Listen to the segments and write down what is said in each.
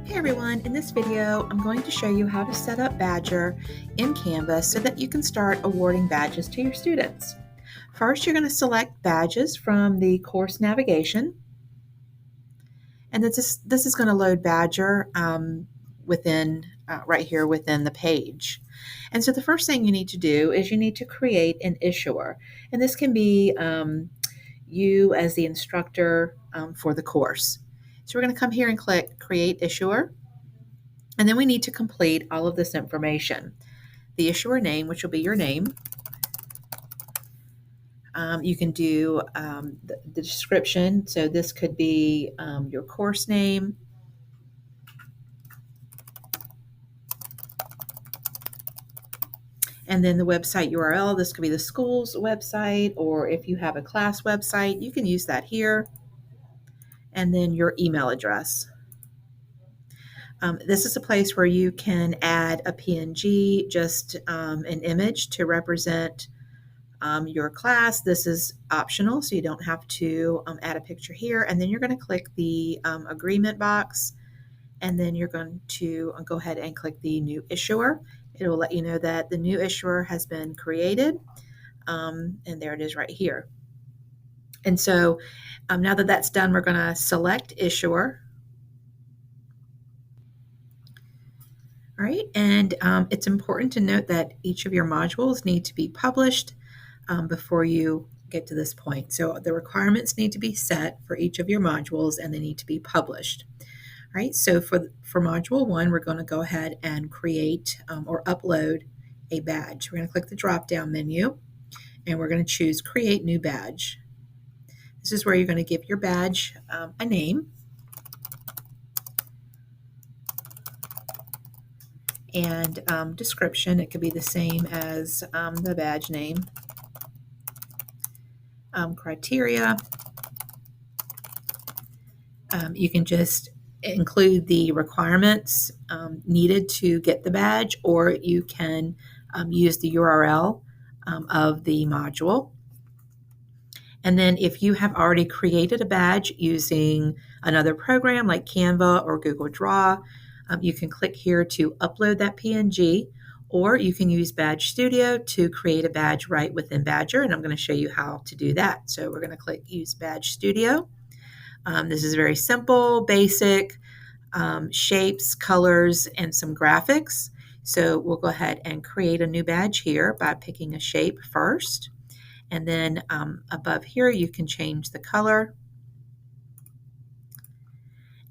Hey everyone, in this video I'm going to show you how to set up Badgr in Canvas so that you can start awarding badges to your students. First, you're going to select badges from the course navigation, and this is going to load Badgr within right here within the page. And so the first thing you need to do is you need to create an issuer, and this can be you as the instructor for the course. So we're going to come here and click Create Issuer. And then we need to complete all of this information. The issuer name, which will be your name. You can do the description. So this could be your course name. And then the website URL. This could be the school's website, or if you have a class website, you can use that here. And then your email address. This is a place where you can add a PNG, just an image to represent your class. This is optional, so you don't have to add a picture here. And then you're going to click the agreement box, and then you're going to go ahead and click the new issuer. It will let you know that the new issuer has been created, and there it is right here. And so now that that's done, we're going to select issuer. All right, and it's important to note that each of your modules need to be published before you get to this point. So the requirements need to be set for each of your modules, and they need to be published. All right, so for module 1, we're going to go ahead and create or upload a badge. We're going to click the drop-down menu, and we're going to choose Create New Badge. This is where you're going to give your badge a name. And description, it could be the same as the badge name. Criteria, you can just include the requirements needed to get the badge, or you can use the URL of the module. And then if you have already created a badge using another program like Canva or Google Draw, you can click here to upload that PNG, or you can use Badge Studio to create a badge right within Badgr, and I'm going to show you how to do that. So we're going to click Use Badge Studio. This is very simple, basic, shapes, colors, and some graphics. So we'll go ahead and create a new badge here by picking a shape first. And then above here, you can change the color.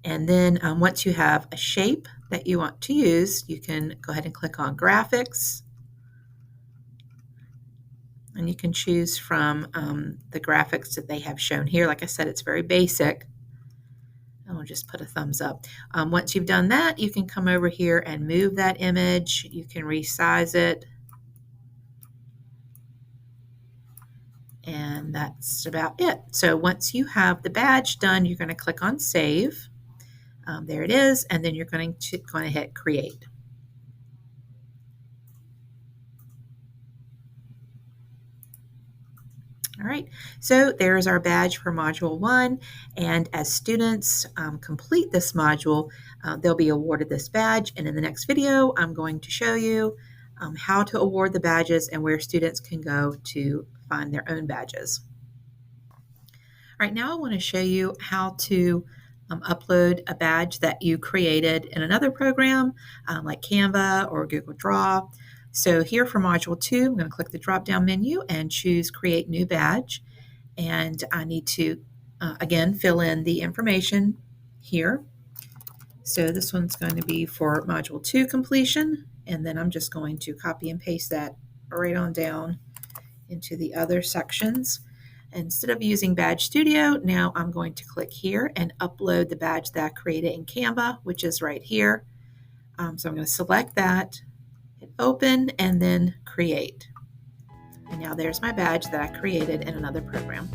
And then once you have a shape that you want to use, you can go ahead and click on Graphics. And you can choose from the graphics that they have shown here. Like I said, it's very basic. And we'll just put a thumbs up. Once you've done that, you can come over here and move that image. You can resize it. And that's about it. So once you have the badge done, you're going to click on Save. There it is, and then you're going to hit Create. All right, so there's our badge for Module 1, and as students complete this module, they'll be awarded this badge, and in the next video, I'm going to show you how to award the badges and where students can go to find their own badges. All right, now I want to show you how to upload a badge that you created in another program like Canva or Google Draw. So here for Module 2, I'm going to click the drop-down menu and choose Create New Badge. And I need to, again, fill in the information here. So this one's going to be for Module 2 completion. And then I'm just going to copy and paste that right on down into the other sections. Instead of using Badge Studio, now I'm going to click here and upload the badge that I created in Canva, which is right here. So I'm going to select that, hit Open, and then Create. And now there's my badge that I created in another program.